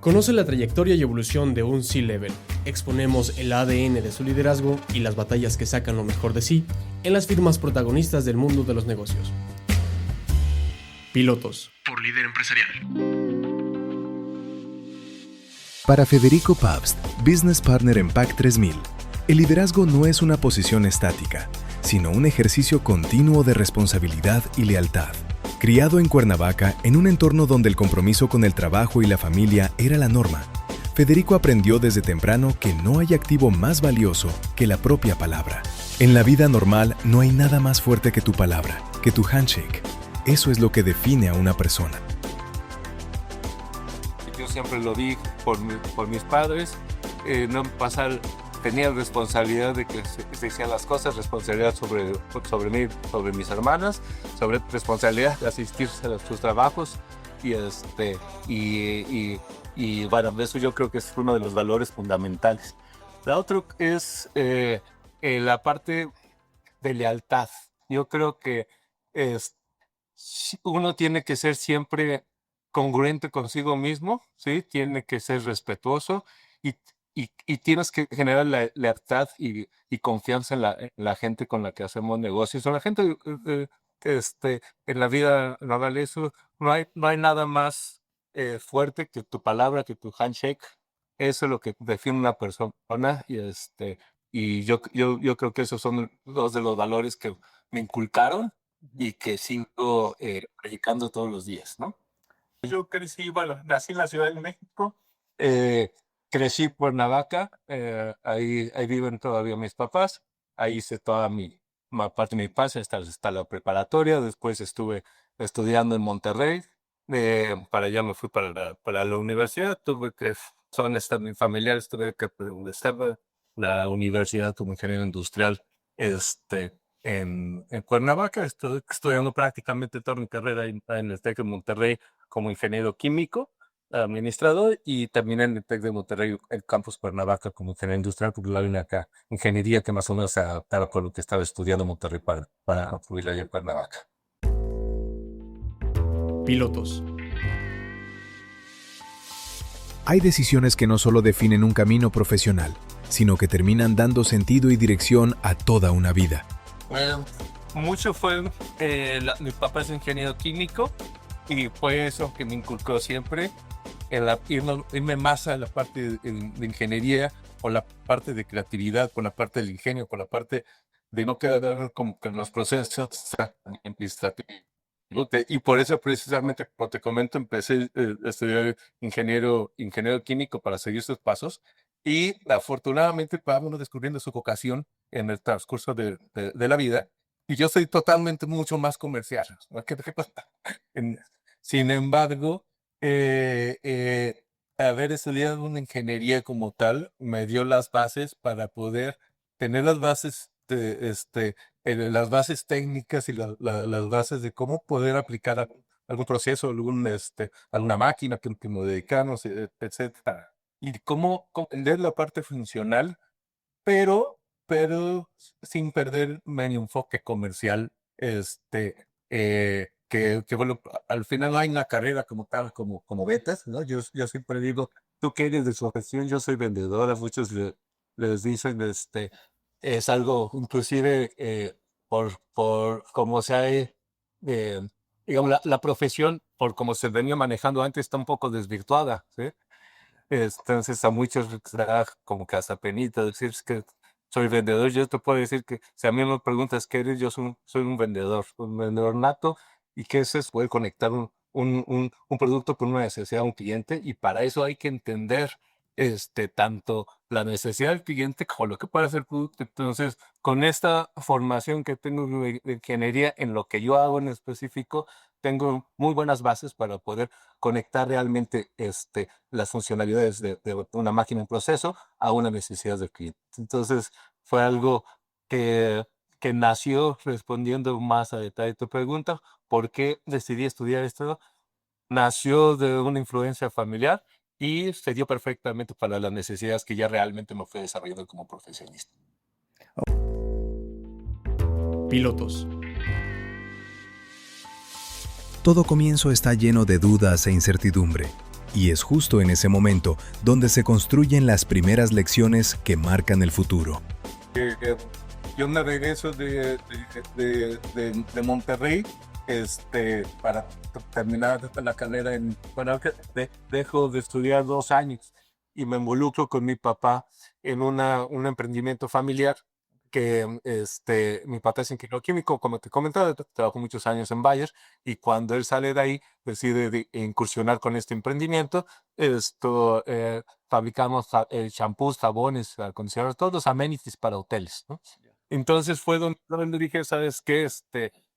Conoce la trayectoria y evolución de un C-Level. Exponemos el ADN de su liderazgo y las batallas que sacan lo mejor de sí en las firmas protagonistas del mundo de los negocios. Pilotos por Líder Empresarial. Para Federico Pabst, Business Partner en PAC 3000, el liderazgo no es una posición estática, sino un ejercicio continuo de responsabilidad y lealtad. Criado en Cuernavaca, en un entorno donde el compromiso con el trabajo y la familia era la norma, Federico aprendió desde temprano que no hay activo más valioso que la propia palabra. En la vida normal no hay nada más fuerte que tu palabra, que tu handshake. Eso es lo que define a una persona. Yo siempre lo vi por mis padres, no pasar, tenía responsabilidad de que se hicieran las cosas, responsabilidad sobre mí, sobre mis hermanas, sobre responsabilidad de asistirse a sus trabajos y bueno, eso yo creo que es uno de los valores fundamentales. La otra es la parte de lealtad. Yo creo que uno tiene que ser siempre congruente consigo mismo, ¿sí? Tiene que ser respetuoso y tienes que generar lealtad y confianza en la gente con la que hacemos negocios. O la gente en la vida normal, eso no hay nada más fuerte que tu palabra, que tu handshake. Eso es lo que define una persona y yo creo que esos son dos de los valores que me inculcaron y que sigo predicando todos los días, ¿no? Yo crecí, bueno, nací en la Ciudad de México, crecí en Cuernavaca, ahí viven todavía mis papás, ahí hice toda parte de mi infancia hasta la preparatoria, después estuve estudiando en Monterrey, para allá me fui para la universidad, son mis familiares, tuve que estar la universidad como ingeniero industrial, en Cuernavaca. Estoy estudiando prácticamente toda mi carrera en el TEC de Monterrey como ingeniero químico, administrador, y también en el TEC de Monterrey, el campus Cuernavaca, como ingeniero industrial, porque la línea acá, ingeniería que más o menos se adaptaba con lo que estaba estudiando en Monterrey para fluir allá en Cuernavaca. Pilotos. Hay decisiones que no solo definen un camino profesional, sino que terminan dando sentido y dirección a toda una vida. Mucho fue, mi papá es ingeniero químico y fue eso que me inculcó siempre, irme más a la parte de ingeniería, o la parte de creatividad, con la parte del ingenio, con la parte de no quedar como que en los procesos administrativos. Y por eso precisamente, como te comento, empecé a estudiar ingeniero químico para seguir sus pasos, y afortunadamente va uno descubriendo su vocación en el transcurso de la vida, y yo soy totalmente mucho más comercial, ¿no? Sin embargo, haber estudiado una ingeniería como tal me dio las bases para poder tener las bases las bases técnicas y las bases de cómo poder aplicar algún proceso, alguna máquina que nos dedicamos, etcétera. Y cómo comprender la parte funcional, pero sin perder mi enfoque comercial, bueno, al final no hay una carrera como tal, como ventas, ¿no? Yo siempre digo, tú que eres de su profesión, yo soy vendedor. A muchos les dicen, es algo, inclusive, por cómo se ha, digamos, la profesión, por cómo se venía manejando antes, está un poco desvirtuada, ¿sí? Entonces a muchos les da como que hasta penita decir que soy vendedor. Yo te puedo decir que si a mí me preguntas qué eres, yo soy un vendedor nato, y que eso es poder conectar un producto con una necesidad de un cliente, y para eso hay que entender tanto la necesidad del cliente como lo que puede hacer el producto. Entonces, con esta formación que tengo de ingeniería en lo que yo hago en específico, tengo muy buenas bases para poder conectar realmente las funcionalidades de una máquina en proceso a una necesidad del cliente. Entonces, fue algo que nació respondiendo más a detalle tu pregunta, ¿por qué decidí estudiar esto? Nació de una influencia familiar y se dio perfectamente para las necesidades que ya realmente me fui desarrollando como profesionista. Pilotos. Todo comienzo está lleno de dudas e incertidumbre. Y es justo en ese momento donde se construyen las primeras lecciones que marcan el futuro. Yo me regreso de Monterrey para terminar la carrera dejo de estudiar 2 años y me involucro con mi papá en un emprendimiento familiar que mi papá es ingeniero químico, como te comentaba, trabajó muchos años en Bayer y cuando él sale de ahí decide incursionar con este emprendimiento. Fabricamos shampoos, jabones, acondicionadores, todos los amenities para hoteles, ¿no? Entonces fue donde dije, ¿sabes qué?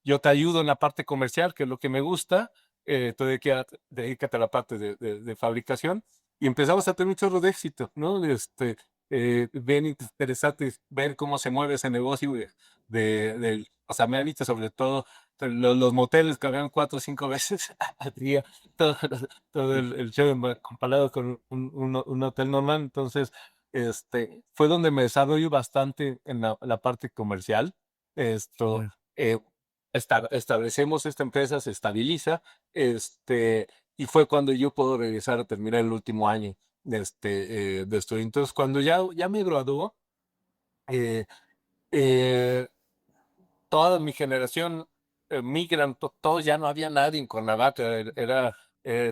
Yo te ayudo en la parte comercial, que es lo que me gusta, tú dedícate a la parte de fabricación. Y empezamos a tener un chorro de éxito, ¿no? Bien interesante ver cómo se mueve ese negocio los amenities, sobre todo los moteles que habían 4 o 5 veces al día, todo, todo el show comparado con un hotel normal. Entonces, fue donde me desarrollo bastante en la parte comercial. Claro. Eh, Establecemos esta empresa, se estabiliza, y fue cuando yo puedo regresar a terminar el último año de estudio. Entonces, cuando ya me graduó, eh, eh, toda mi generación migran, todos ya no había nadie en Cuernavaca,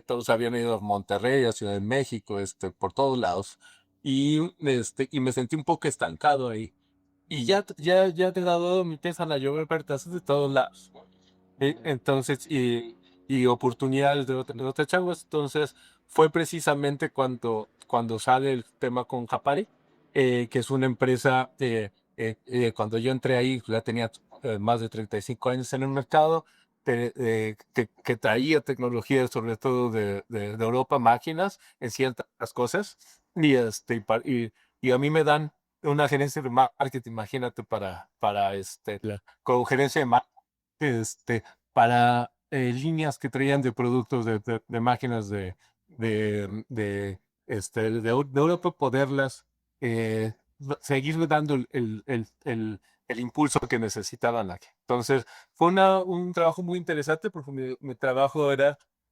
todos habían ido a Monterrey, a Ciudad de México, por todos lados, y me sentí un poco estancado ahí. Y ya te he dado, me empiezan a llover ofertas de todos lados. Entonces, y oportunidades de otras chavas. Entonces, fue precisamente cuando sale el tema con Japari, que es una empresa, cuando yo entré ahí, ya tenía más de 35 años en el mercado, que traía tecnología, sobre todo de Europa, máquinas en ciertas cosas, y a mí me dan una gerencia de marketing, imagínate, Claro. con gerencia de marketing, para líneas que traían de productos de máquinas de Europa, poderlas seguir dando el impulso que necesitaban aquí. Entonces, fue un trabajo muy interesante porque mi trabajo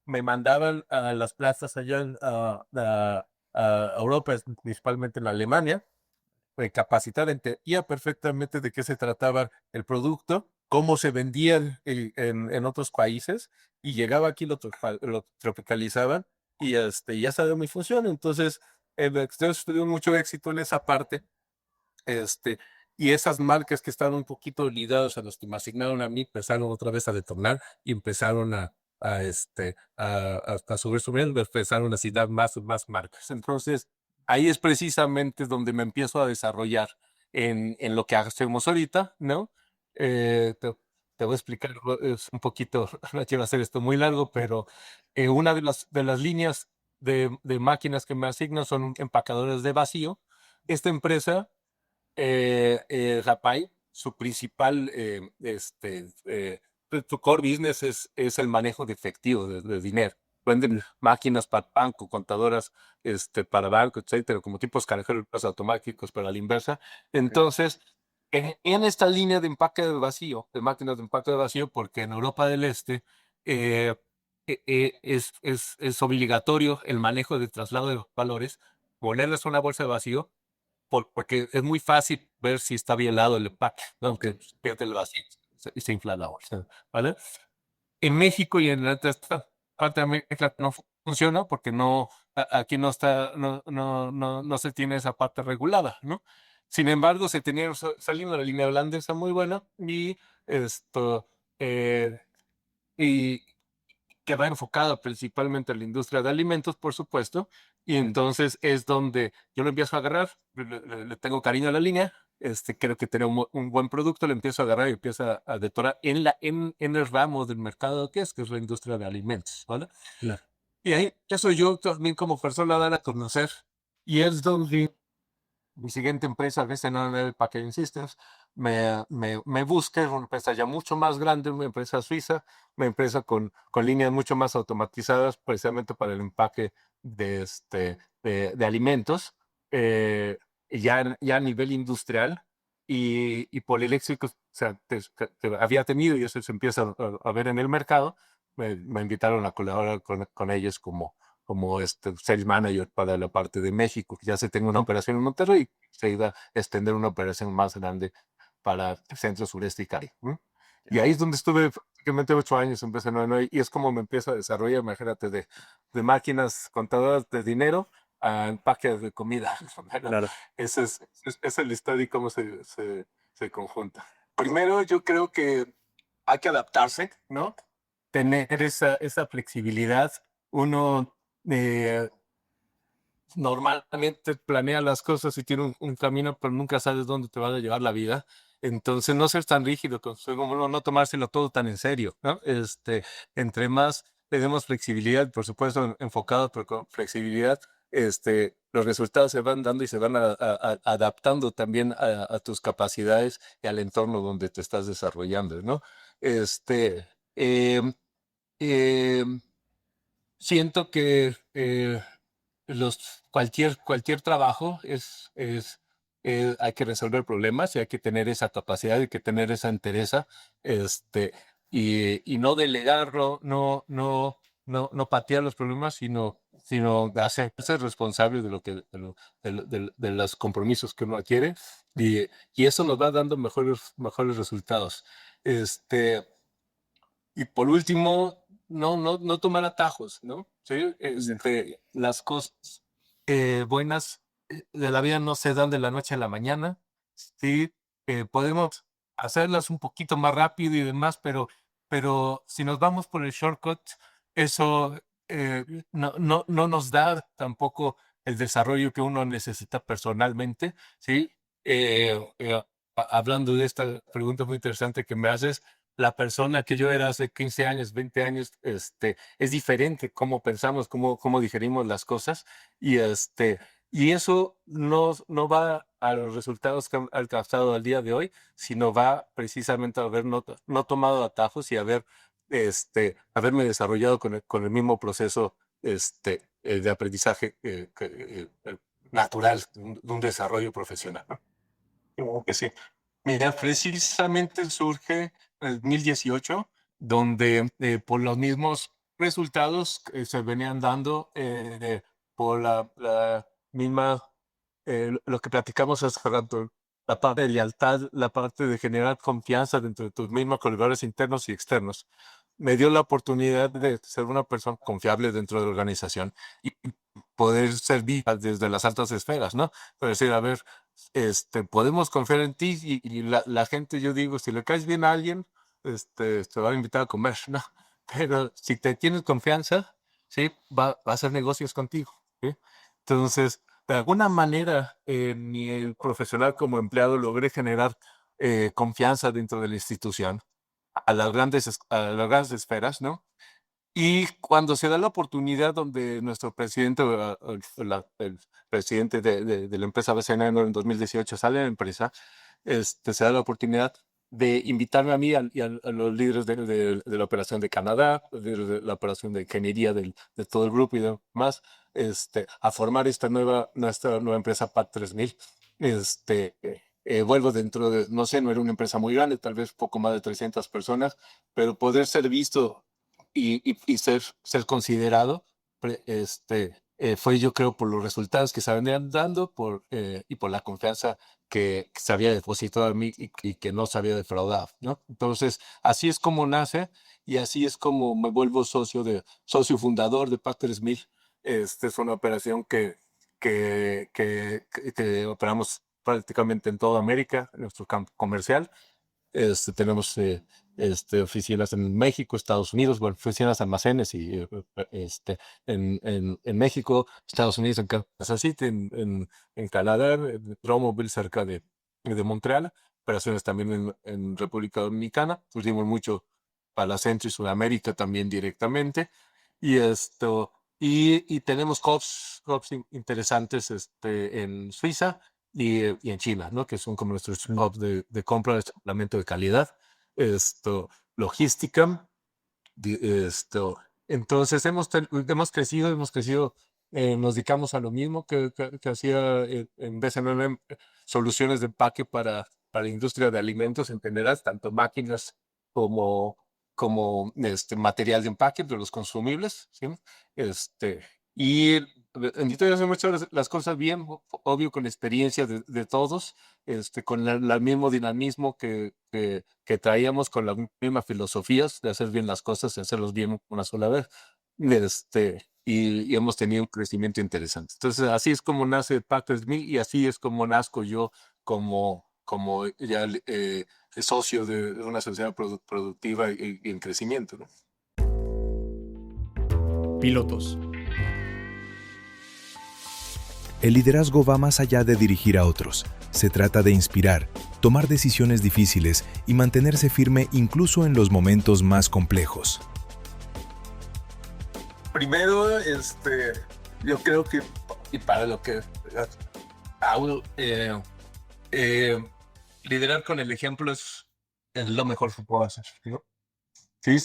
me mandaban a las plazas allá a Europa, principalmente en Alemania, capacitar, entendía perfectamente de qué se trataba el producto, cómo se vendía en otros países, y llegaba aquí, lo tropicalizaban, y ya sabía mi función. Entonces, tuvieron mucho éxito en esa parte, este, y esas marcas que estaban un poquito ligadas a los que me asignaron a mí empezaron otra vez a detonar y empezaron a subir, empezaron a asignar más marcas. Entonces, ahí es precisamente donde me empiezo a desarrollar en lo que hacemos ahorita, ¿no? Te voy a explicar, es un poquito, no quiero hacer esto muy largo, pero una de las líneas de máquinas que me asignan son empacadores de vacío. Esta empresa, Rapay, su principal, su core business es el manejo de efectivo, de dinero. Venden máquinas para banco, contadoras para banco, etcétera, como tipos cajeros automáticos, pero a la inversa. Entonces, en esta línea de empaque de vacío, de máquinas de empaque de vacío, porque en Europa del Este eh, es obligatorio el manejo de traslado de valores, ponerles una bolsa de vacío, porque es muy fácil ver si está bien helado el empaque, ¿no? Aunque pierde el vacío y se infla la bolsa, ¿vale? En México y en esta parte de América no funciona porque aquí no está, no se tiene esa parte regulada, ¿no? Sin embargo, saliendo la línea holandesa muy buena, y esto, eh, y que va enfocada principalmente a la industria de alimentos, por supuesto, y entonces es donde yo lo empiezo a agarrar, le tengo cariño a la línea, creo que tiene un buen producto, le empiezo a agarrar y empiezo a detonar en el ramo del mercado que es la industria de alimentos, ¿vale? Claro. Y ahí, eso yo también como persona dar a conocer, y es donde mi siguiente empresa, el Packaging Systems, me busca. Es una empresa ya mucho más grande, una empresa suiza, una empresa con líneas mucho más automatizadas, precisamente para el empaque de alimentos, ya a nivel industrial, y Polieléctricos, o sea, había tenido, y eso se empieza a ver en el mercado. Me invitaron a colaborar con ellos como sales manager para la parte de México. Ya se tengo una operación en Monterrey, se iba a extender una operación más grande para el centro sureste y Cari. Y ahí es donde estuve prácticamente 8 años en BC99 y es como me empiezo a desarrollar, imagínate, de máquinas contadoras de dinero a empaques de comida. Bueno, Claro. esa es la historia y cómo se conjunta. Primero, yo creo que hay que adaptarse, ¿no? Tener esa flexibilidad. Uno normalmente planea las cosas y tiene un camino, pero nunca sabes dónde te va a llevar la vida. Entonces, no ser tan rígido, como no tomárselo todo tan en serio, ¿no? Entre más le demos flexibilidad, por supuesto, enfocado, pero con flexibilidad, los resultados se van dando y se van adaptando también a tus capacidades y al entorno donde te estás desarrollando, ¿no? Em, em, Siento que cualquier trabajo hay que resolver problemas y hay que tener esa capacidad, hay que tener esa entereza, y no delegarlo, no patear los problemas, sino hacerse responsable de lo que, de los compromisos que uno adquiere, y eso nos va dando mejores resultados. Este, y por último, no tomar atajos, ¿no? Sí, las cosas buenas de la vida no se dan de la noche a la mañana. Sí, podemos hacerlas un poquito más rápido y demás, pero si nos vamos por el shortcut, eso no nos da tampoco el desarrollo que uno necesita personalmente, ¿sí? Hablando de esta pregunta muy interesante que me haces, la persona que yo era hace 15 años, 20 años, es diferente cómo pensamos, cómo digerimos las cosas, y, y eso no va a los resultados que han alcanzado al día de hoy, sino va precisamente a haber no tomado atajos y haberme desarrollado con el mismo proceso de aprendizaje natural, de un desarrollo profesional, ¿no? Creo que sí. Mira, precisamente surge en 2018, donde por los mismos resultados que se venían dando, por la misma, lo que platicamos hace rato, la parte de lealtad, la parte de generar confianza dentro de tus mismos colaboradores internos y externos, me dio la oportunidad de ser una persona confiable dentro de la organización y poder servir desde las altas esferas, ¿no? Es decir, a ver, podemos confiar en ti, y la gente, yo digo, si le caes bien a alguien, te va a invitar a comer, ¿no? Pero si te tienes confianza, sí, va a hacer negocios contigo, ¿sí? Entonces, de alguna manera, en mi profesional como empleado, logré generar confianza dentro de la institución a las grandes esferas, ¿no? Y cuando se da la oportunidad donde nuestro presidente, el presidente de la empresa BCN en 2018 sale de la empresa, se da la oportunidad de invitarme a mí a los líderes de la operación de Canadá, los líderes de la operación de ingeniería de todo el grupo y demás, a formar nuestra nueva empresa PAC 3000. Vuelvo dentro de, no sé, no era una empresa muy grande, tal vez poco más de 300 personas, pero poder ser visto y ser considerado, fue, yo creo, por los resultados que se venían dando, y por la confianza que se había depositado en mí y que no se había defraudado, ¿no? Entonces, así es como nace y así es como me vuelvo socio fundador de PAC 3000. Es una operación que operamos prácticamente en toda América, en nuestro campo comercial. Tenemos oficinas en México, Estados Unidos, bueno, oficinas, almacenes, y en México, Estados Unidos, en Kansas City, en Canadá, en Drummondville, cerca de Montreal, operaciones también en República Dominicana, pusimos mucho para la Centro y Sudamérica también directamente, y tenemos hubs interesantes en Suiza y en China, ¿no? Que son como nuestros hubs de compra de suplemento de calidad, logística, entonces hemos crecido, nos dedicamos a lo mismo que hacía en BCNM, soluciones de empaque para la industria de alimentos en general, tanto máquinas como material de empaque de los consumibles, ¿sí? Este, Y bendito Dios, hemos hecho las cosas bien, obvio, con experiencia de todos, con el mismo dinamismo que traíamos, con las mismas filosofías de hacer bien las cosas, de hacerlos bien una sola vez. Y hemos tenido un crecimiento interesante. Entonces, así es como nace Pack 3000 y así es como nazco yo como ya socio de una sociedad productiva y en crecimiento, ¿no? Pilotos. El liderazgo va más allá de dirigir a otros. Se trata de inspirar, tomar decisiones difíciles y mantenerse firme incluso en los momentos más complejos. Primero, yo creo que, y para lo que hago, liderar con el ejemplo es lo mejor que puedo hacer, ¿no? Sí,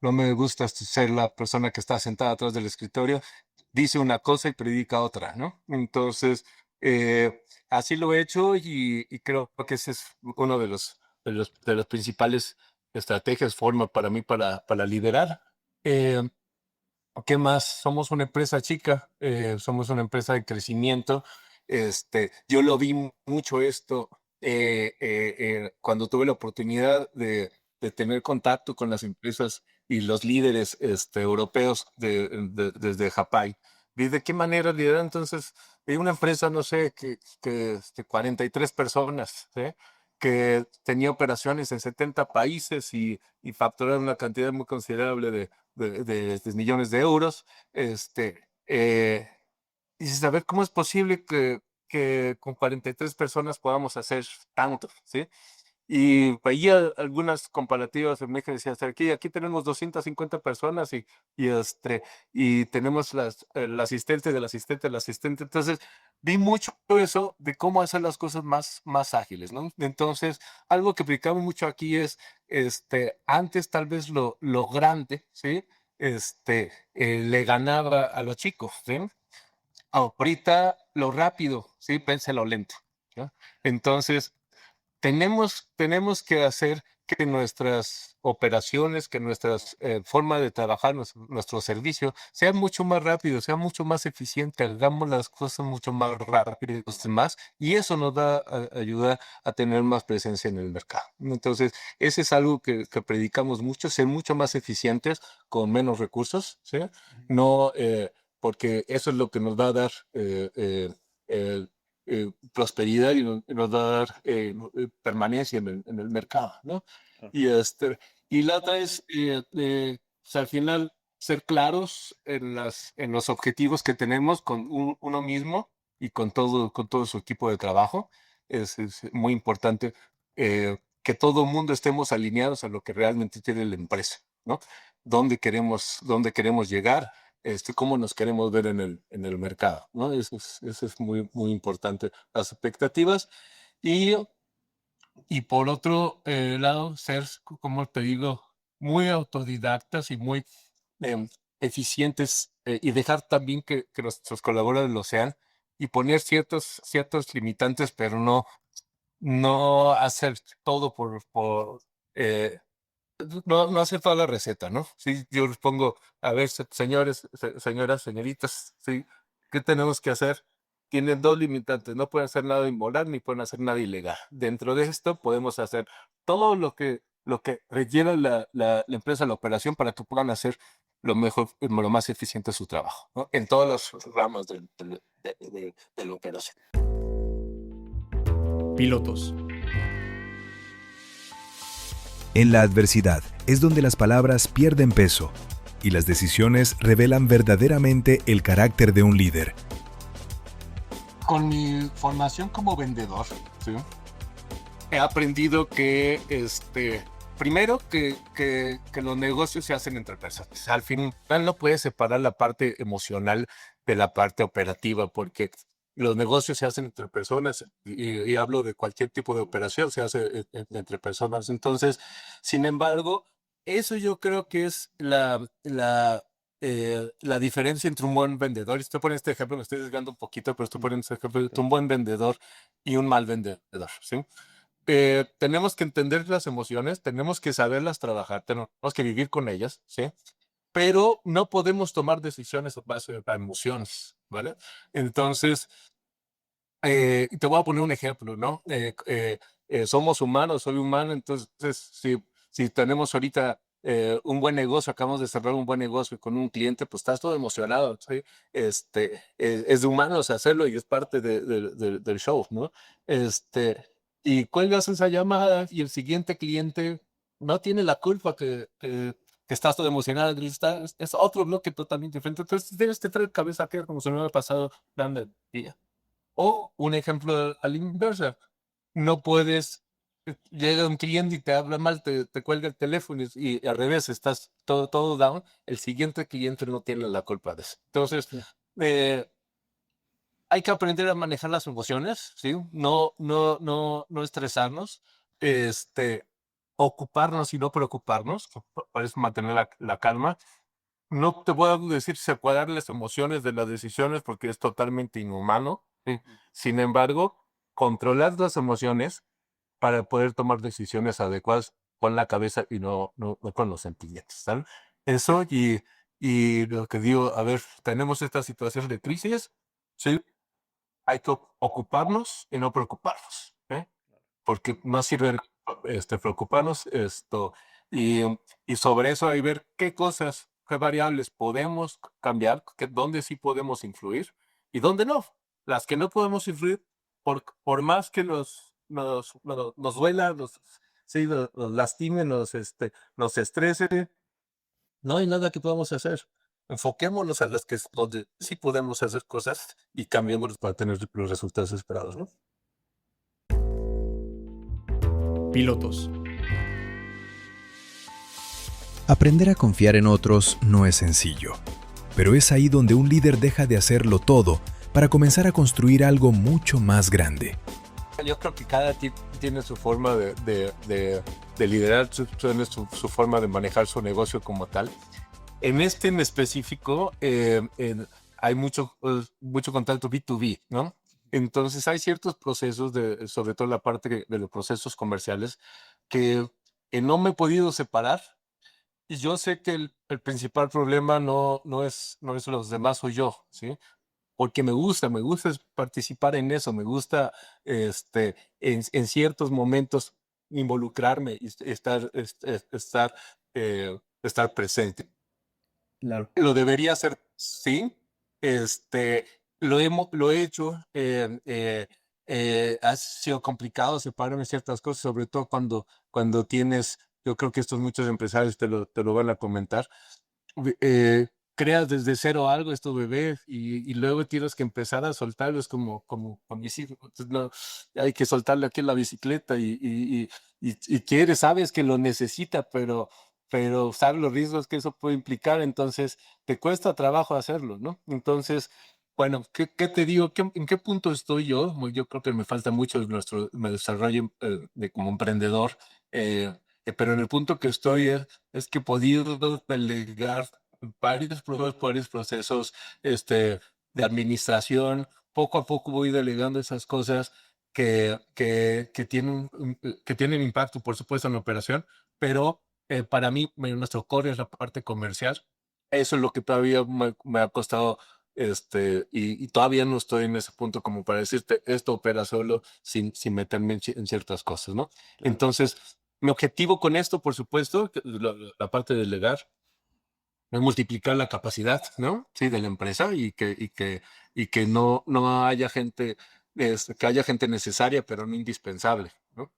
no me gusta ser la persona que está sentada atrás del escritorio, dice una cosa y predica otra, ¿no? Entonces, así lo he hecho y creo que ese es uno de los principales estrategias, forma para mí para liderar. Eh, ¿Qué más? Somos una empresa chica, somos una empresa de crecimiento. Yo lo vi mucho esto cuando tuve la oportunidad de tener contacto con las empresas y los líderes europeos desde Japón. Vi de qué manera liderar. Entonces, vi una empresa, no sé, que 43 personas, ¿sí? Que tenía operaciones en 70 países y facturaba una cantidad muy considerable de millones de euros. Y dices, a ver, ¿cómo es posible que con 43 personas podamos hacer tanto? ¿Sí? Y veía algunas comparativas en México y decía, aquí tenemos 250 personas y tenemos el asistente del asistente del asistente. Entonces, vi mucho eso de cómo hacer las cosas más ágiles, ¿no? Entonces, algo que aplicamos mucho aquí es, antes tal vez lo grande, ¿sí? Le ganaba a los chicos, ¿sí? Ahorita lo rápido, ¿sí? Pense lo lento, ¿no? Entonces, tenemos que hacer que nuestras operaciones, que nuestra forma de trabajar, nuestro servicio, sea mucho más rápido, sea mucho más eficiente, hagamos las cosas mucho más rápido y los demás, y eso nos da ayuda a tener más presencia en el mercado. Entonces, ese es algo que predicamos mucho, ser mucho más eficientes con menos recursos, ¿sí? No, porque eso es lo que nos va a dar prosperidad y nos va a dar permanencia en el mercado, ¿no? Claro. Y la otra es, o sea, al final, ser claros en los objetivos que tenemos con uno mismo y con todo su equipo de trabajo. Es muy importante que todo el mundo estemos alineados a lo que realmente quiere la empresa, ¿no? Dónde queremos llegar, cómo nos queremos ver en el mercado, ¿no? Eso es muy, muy importante. Las expectativas y, y por otro lado, ser, como te digo, muy autodidactas y muy em, eficientes y dejar también que nuestros colaboradores lo sean y poner ciertos limitantes, pero no hacer todo eh, no hace toda la receta, ¿no? Sí, yo les pongo, a ver, señores, señoras, señoritas, sí, ¿qué tenemos que hacer? Tienen dos limitantes, no pueden hacer nada inmoral ni pueden hacer nada ilegal. Dentro de esto podemos hacer todo lo que requiera la empresa, la operación, para que puedan hacer lo mejor, lo más eficiente su trabajo, ¿no? En todas las ramas de la operación. Pilotos. En la adversidad es donde las palabras pierden peso y las decisiones revelan verdaderamente el carácter de un líder. Con mi formación como vendedor, ¿sí? He aprendido que, primero, que los negocios se hacen entre personas. Al final no puedes separar la parte emocional de la parte operativa, porque los negocios se hacen entre personas y hablo de cualquier tipo de operación, se hace entre personas. Entonces, sin embargo, eso yo creo que es la diferencia entre un buen vendedor. Y estoy poniendo este ejemplo, me estoy desviando un poquito, pero estoy poniendo este ejemplo de un buen vendedor y un mal vendedor, ¿sí? Tenemos que entender las emociones, tenemos que saberlas trabajar, tenemos que vivir con ellas, ¿sí? pero no podemos tomar decisiones a base de emociones, ¿vale? Entonces, te voy a poner un ejemplo, ¿no? Somos humanos, soy humano, entonces si tenemos ahorita un buen negocio, acabamos de cerrar un buen negocio con un cliente, pues estás todo emocionado, ¿sí? Es de humanos hacerlo y es parte del show, ¿no? Y cuelgas esa llamada y el siguiente cliente no tiene la culpa que estás todo emocionado, es otro bloque totalmente diferente. Entonces tienes que traer cabeza que como se me había pasado grande día. O un ejemplo a la inversa, no puedes, llega un cliente y te habla mal, te cuelga el teléfono y al revés, estás todo down, el siguiente cliente no tiene la culpa de eso. Entonces, eh, hay que aprender a manejar las emociones, ¿sí? No estresarnos, ocuparnos y no preocuparnos, para eso mantener la calma. No te puedo decir separar las emociones de las decisiones porque es totalmente inhumano. ¿Sí? Sin embargo, controlar las emociones para poder tomar decisiones adecuadas con la cabeza y no con los sentimientos. ¿Sabes? Eso y lo que digo, a ver, tenemos esta situación de crisis, ¿sí? Hay que ocuparnos y no preocuparnos, ¿eh? Porque no sirve preocuparnos y, y sobre eso hay ver qué cosas, qué variables podemos cambiar, dónde sí podemos influir y dónde no. Las que no podemos influir, por más que nos duela, sí, nos lastime, nos estrese, no hay nada que podamos hacer. Enfoquémonos a las que donde sí podemos hacer cosas y cambiémoslos para tener los resultados esperados, ¿no? Pilotos. Aprender a confiar en otros no es sencillo, pero es ahí donde un líder deja de hacerlo todo para comenzar a construir algo mucho más grande. Yo creo que cada tiene su forma de liderar, tiene su forma de manejar su negocio como tal. En en específico, hay mucho contacto B2B, ¿no? Entonces hay ciertos procesos, sobre todo la parte de los procesos comerciales, que no me he podido separar. Y yo sé que el principal problema no es los demás, soy yo, ¿sí? Porque me gusta participar en eso, me gusta en ciertos momentos involucrarme y estar presente. Claro. Lo debería hacer, sí. Este, lo he hecho. Ha sido complicado separarme ciertas cosas, sobre todo cuando tienes, yo creo que estos muchos empresarios te lo van a comentar, creas desde cero algo, es tu bebé, y luego tienes que empezar a soltarlo, es como con mis hijos, entonces, no, hay que soltarle aquí la bicicleta y quieres, sabes que lo necesita, pero sabes los riesgos que eso puede implicar, entonces te cuesta trabajo hacerlo, ¿no? Entonces, bueno, ¿qué te digo? ¿En qué punto estoy yo? Yo creo que me falta mucho mi desarrollo como emprendedor, pero en el punto que estoy es que he podido delegar varios procesos de administración. Poco a poco voy delegando esas cosas que tienen impacto, por supuesto, en la operación, pero para mí, nuestro core es la parte comercial. Eso es lo que todavía me ha costado, y todavía no estoy en ese punto como para decirte, esto opera solo sin meterme en ciertas cosas, ¿no? Entonces, mi objetivo con esto, por supuesto, que la parte de delegar, es multiplicar la capacidad, ¿no? Sí, de la empresa y que no haya gente, que haya gente necesaria, pero no indispensable, ¿no?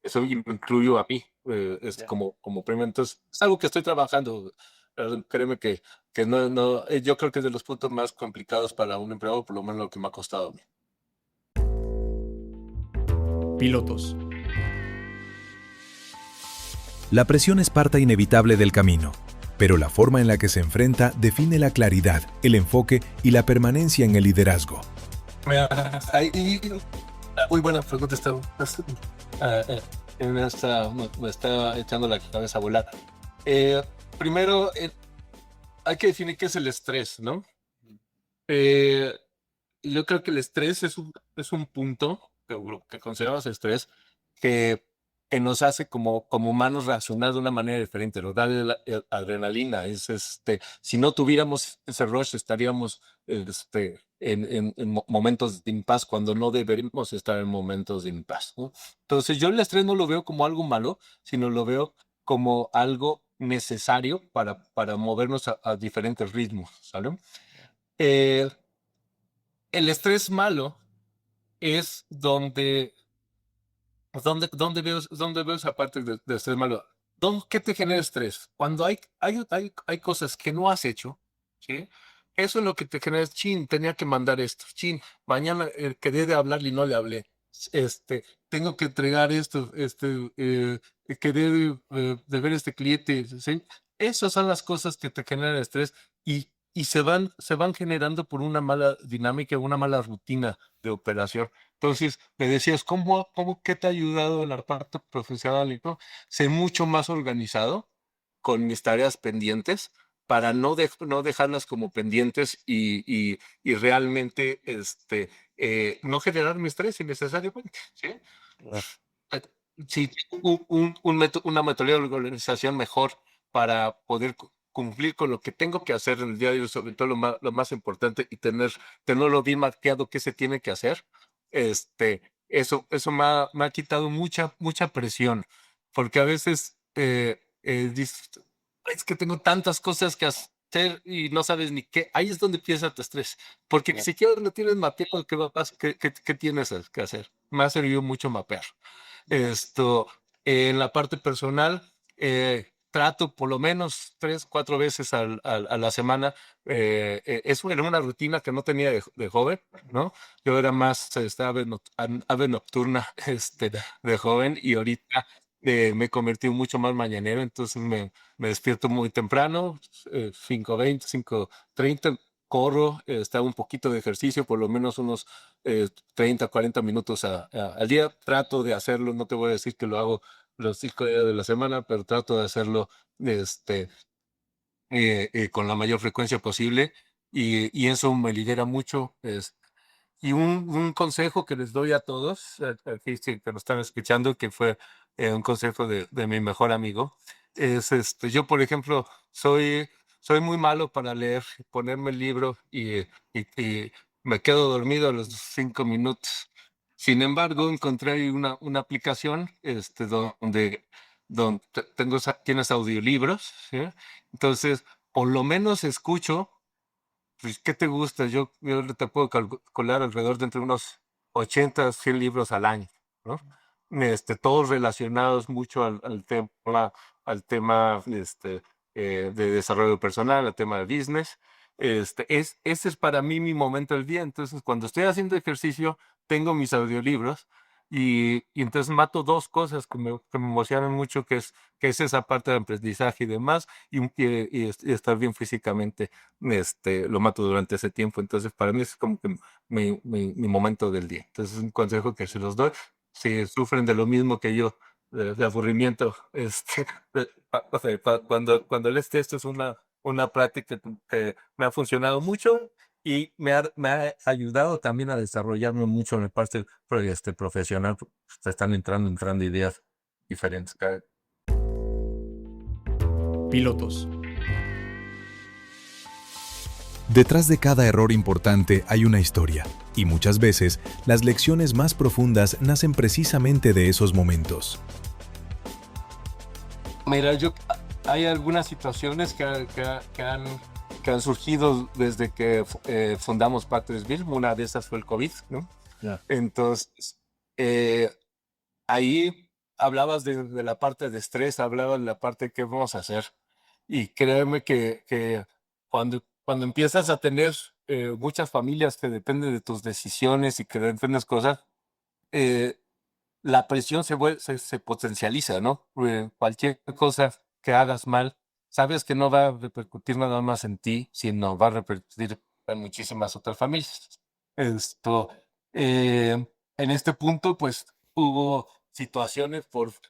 Eso incluyo a mí, Ya. como primero. Entonces, es algo que estoy trabajando. Créeme que yo creo que es de los puntos más complicados para un empleado, por lo menos lo que me ha costado a mí. Pilotos. La presión es parte inevitable del camino, pero la forma en la que se enfrenta define la claridad, el enfoque y la permanencia en el liderazgo. Muy buena pregunta. Me está echando la cabeza a volar. Primero, hay que definir qué es el estrés, ¿no? Eh, yo creo que el estrés es un punto que consideramos estrés que que nos hace como humanos reaccionar de una manera diferente, nos da adrenalina. Si no tuviéramos ese rush, estaríamos en momentos de impas cuando no deberíamos estar en momentos de impas, ¿no? Entonces yo el estrés no lo veo como algo malo, sino lo veo como algo necesario para movernos a diferentes ritmos, ¿sale? Eh, el estrés malo es donde veo esa parte de estrés malo. ¿Qué te genera estrés? Cuando hay cosas que no has hecho, ¿sí? Eso es lo que te genera, chin, tenía que mandar esto, chin, mañana quedé de hablarle y no le hablé. Tengo que entregar esto, quedé de ver este cliente, ¿sí? Esas son las cosas que te generan estrés y se van generando por una mala dinámica, una mala rutina de operación. Entonces, me decías, qué te ha ayudado en la parte profesional y todo? Ser mucho más organizado con mis tareas pendientes para no dejarlas como pendientes y realmente no generar mi estrés innecesariamente, ¿sí? Eh, Sí, una metodología de organización mejor para poder cumplir con lo que tengo que hacer en el día de hoy, sobre todo lo más importante, y tenerlo bien marcado qué se tiene que hacer. Eso me ha quitado mucha presión, porque a veces dices, es que tengo tantas cosas que hacer y no sabes ni qué. Ahí es donde empieza tu estrés, porque ni siquiera no tienes mapeado qué tienes que hacer. Me ha servido mucho mapear. Esto, en la parte personal, trato por lo menos 3, 4 veces a la semana. Era una rutina que no tenía de joven, ¿no? Yo era más ave nocturna de joven, y ahorita me convertí mucho más mañanero, entonces me despierto muy temprano, 5:20, 5:30, corro, hago un poquito de ejercicio, por lo menos unos 30, 40 minutos al día. Trato de hacerlo, no te voy a decir que lo hago los 5 días de la semana, pero trato de hacerlo este, con la mayor frecuencia posible, y eso me libera mucho. Y un consejo que les doy a todos, aquí sí, que nos están escuchando, que fue un consejo de mi mejor amigo, es yo, por ejemplo, soy muy malo para leer, ponerme el libro y me quedo dormido a los 5 minutos. Sin embargo, encontré ahí una aplicación donde tienes audiolibros, ¿sí? Entonces, por lo menos escucho. Pues, ¿qué te gusta? Yo te puedo calcular alrededor de entre unos 80, 100 libros al año, ¿no? Todos relacionados mucho al tema de desarrollo personal, al tema de business. Ese es para mí mi momento del día. Entonces, cuando estoy haciendo ejercicio, tengo mis audiolibros, y entonces mato dos cosas que me emocionan mucho, que es esa parte de aprendizaje y demás, y estar bien físicamente. Lo mato durante ese tiempo. Entonces, para mí es como que mi momento del día. Entonces, es un consejo que se los doy. Si sufren de lo mismo que yo, de aburrimiento, o sea, cuando lees esto, es una práctica que me ha funcionado mucho, y me ha ayudado también a desarrollarme mucho en la parte profesional. Están entrando ideas diferentes. Pilotos. Detrás de cada error importante hay una historia, y muchas veces las lecciones más profundas nacen precisamente de esos momentos. Mira, hay algunas situaciones que han surgido desde que fundamos Pactresville. Una de esas fue el COVID, ¿no? Ya. Entonces, eh, ahí hablabas de la parte de estrés, hablabas de la parte de qué vamos a hacer. Y créeme que cuando empiezas a tener muchas familias que dependen de tus decisiones y que dependen de cosas, eh, la presión se potencializa, ¿no? Cualquier cosa que hagas mal, sabes que no va a repercutir nada más en ti, sino va a repercutir en muchísimas otras familias. Esto, en este punto, pues hubo situaciones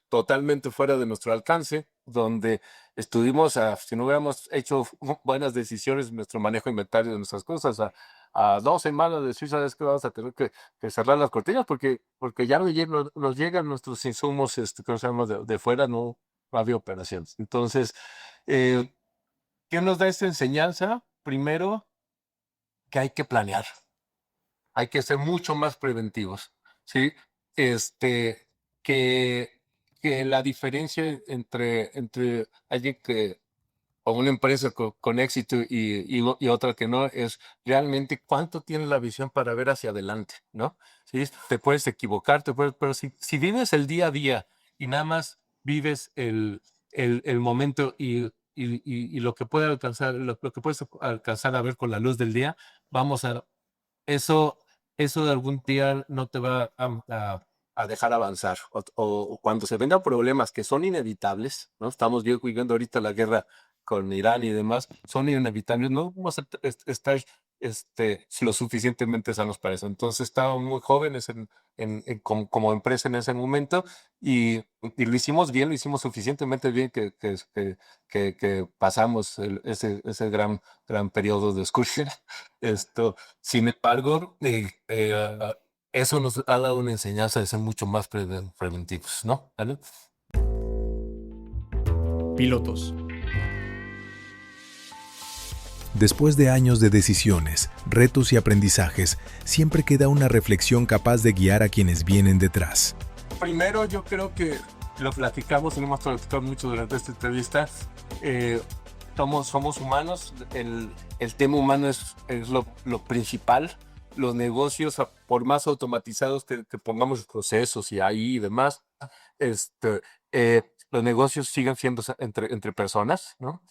totalmente fuera de nuestro alcance, donde si no hubiéramos hecho buenas decisiones en nuestro manejo de inventario de nuestras cosas, a 2 semanas de decir, sabes que vamos a tener que cerrar las cortinas porque ya nos llegan nuestros insumos, ¿cómo se llama? De fuera, no había operaciones. Entonces, eh, ¿qué nos da esta enseñanza? Primero, que hay que planear, hay que ser mucho más preventivos, ¿sí? Este, que, que la diferencia entre alguien o una empresa con éxito y otra que no, es realmente cuánto tiene la visión para ver hacia adelante, ¿no? Sí, te puedes equivocar, pero si vives el día a día y nada más vives el momento y lo que puede alcanzar, lo que puedes alcanzar a ver con la luz del día, vamos a, eso, eso de algún día no te va a dejar avanzar. O cuando se vengan problemas que son inevitables, ¿no? Estamos viendo ahorita la guerra con Irán y demás, son inevitables, no vamos a estar lo suficientemente sanos para eso. Entonces estábamos muy jóvenes como empresa en ese momento y lo hicimos bien, lo hicimos suficientemente bien que pasamos ese gran periodo de escucha. Sin embargo, eso nos ha dado una enseñanza de ser mucho más preventivos, ¿no? ¿Vale? Pilotos. Después de años de decisiones, retos y aprendizajes, siempre queda una reflexión capaz de guiar a quienes vienen detrás. Primero, yo creo que lo platicamos, lo hemos platicado mucho durante esta entrevista. Somos humanos, el tema humano es lo principal. Los negocios, por más automatizados que pongamos los procesos y ahí y demás, los negocios siguen siendo entre personas, ¿no?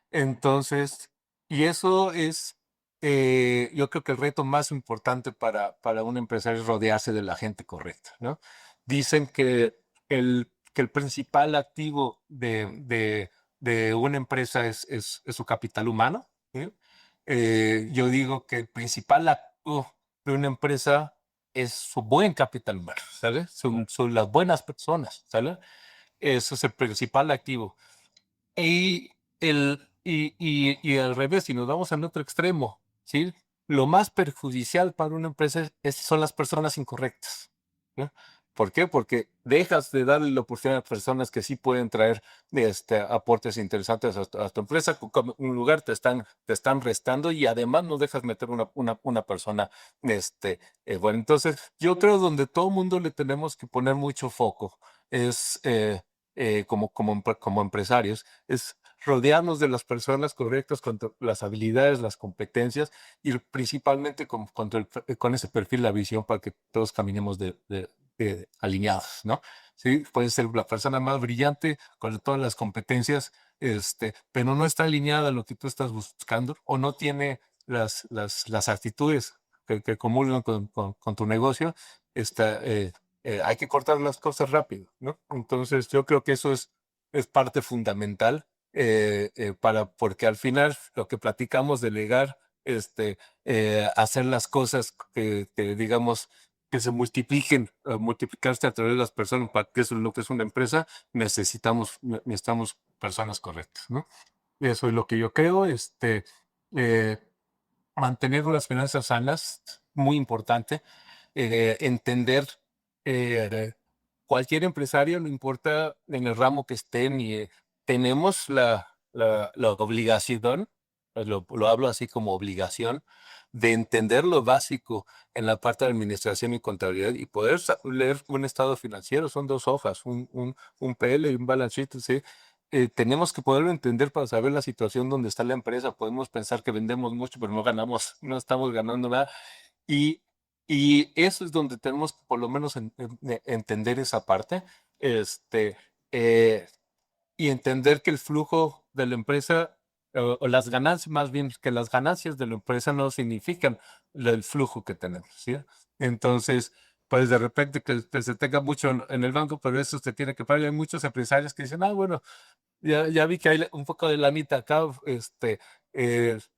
Entonces, y eso es, yo creo que el reto más importante para un empresario es rodearse de la gente correcta, ¿no? Dicen que el principal activo de una empresa es su capital humano, ¿sí? Yo digo que el principal activo de una empresa es su buen capital humano, ¿sabes? Son las buenas personas, ¿sabes? Eso es el principal activo. Y al revés, si nos vamos al otro extremo, ¿sí? Lo más perjudicial para una empresa son las personas incorrectas, ¿no? ¿Por qué? Porque dejas de darle la oportunidad a personas que sí pueden traer aportes interesantes a tu empresa, como un lugar te están restando y además no dejas meter una persona. Bueno, entonces yo creo donde todo mundo le tenemos que poner mucho foco es como empresarios, es rodearnos de las personas correctas con las habilidades, las competencias y principalmente con ese perfil, la visión para que todos caminemos alineados, ¿no? Sí, puede ser la persona más brillante con todas las competencias, pero no está alineada a lo que tú estás buscando o no tiene las actitudes que comulgan con tu negocio. Hay que cortar las cosas rápido, ¿no? Entonces yo creo que eso es parte fundamental porque al final lo que platicamos, delegar, hacer las cosas que digamos que se multipliquen, multiplicarse a través de las personas, para que eso es lo que es una empresa, necesitamos personas correctas, ¿no? Eso es lo que yo creo, eh, mantener las finanzas sanas, muy importante, entender eh, cualquier empresario, no importa en el ramo que estén, tenemos la obligación, lo hablo así como obligación, de entender lo básico en la parte de administración y contabilidad y poder leer un estado financiero. Son 2 hojas, un PL y un balance sheet, ¿sí? Tenemos que poderlo entender para saber la situación donde está la empresa. Podemos pensar que vendemos mucho, pero no estamos ganando nada. Y, y eso es donde tenemos que por lo menos entender esa parte, eh, y entender que el flujo de la empresa, o las ganancias, más bien que las ganancias de la empresa no significan el flujo que tenemos, ¿sí? Entonces, pues de repente que se tenga mucho en el banco, pero eso se tiene que pagar. Hay muchos empresarios que dicen, bueno, ya vi que hay un poco de lanita acá,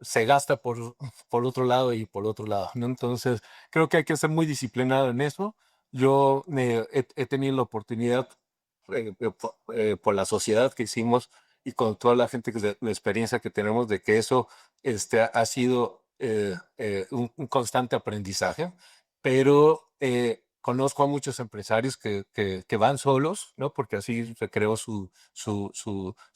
se gasta por otro lado y por otro lado, ¿no? Entonces, creo que hay que ser muy disciplinado en eso. Yo he tenido la oportunidad, por la sociedad que hicimos y con toda la gente, la experiencia que tenemos, de que eso ha sido un constante aprendizaje, pero conozco a muchos empresarios que van solos, ¿no? Porque así se creó su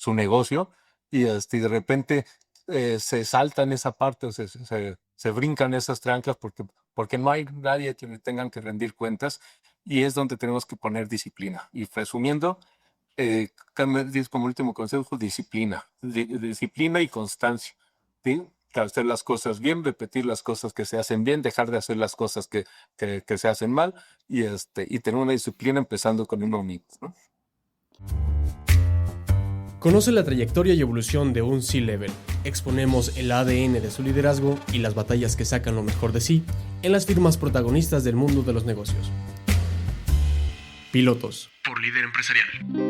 negocio y de repente se saltan esa parte o se brincan esas trancas porque no hay nadie a quien le tengan que rendir cuentas y es donde tenemos que poner disciplina. Y resumiendo, como último consejo, disciplina. Disciplina y constancia. ¿Sí? Hacer las cosas bien, repetir las cosas que se hacen bien, dejar de hacer las cosas que se hacen mal y tener una disciplina empezando con uno mismo, ¿no? Conoce la trayectoria y evolución de un C-Level. Exponemos el ADN de su liderazgo y las batallas que sacan lo mejor de sí en las firmas protagonistas del mundo de los negocios. Pilotos por Líder Empresarial.